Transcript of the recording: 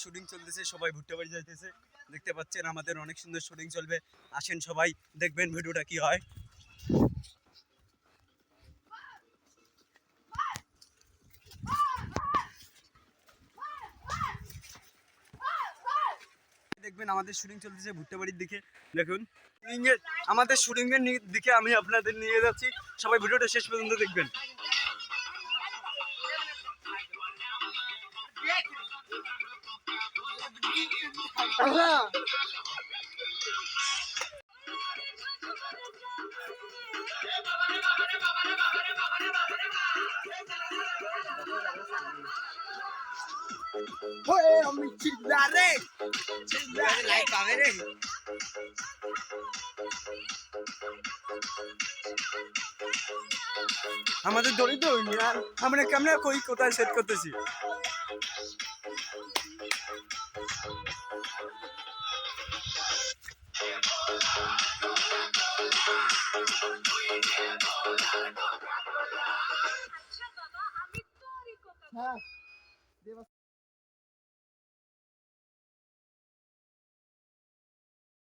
Shooting চলতেছে, সবাই ভুট্টা বাড়ি যাইতেছে, দেখতে পাচ্ছেন আমাদের অনেক সুন্দর শুটিং চলবে। আসেন সবাই দেখবেন ভিডিওটা কি হয়। দেখবেন আমাদের শুটিং চলতেছে ভুট্টা বাড়ির দিকে। দেখুন আমাদের শুটিং এর দিকে আমি আপনাদের নিয়ে যাচ্ছি, সবাই ভিডিওটা শেষ পর্যন্ত দেখবেন। আমি চিল্লা রে, লাইক পাবে রে। আমাদের দড়ি তো আমরা কেমন কই কোথায় সেট করতেছি। হ্যাঁ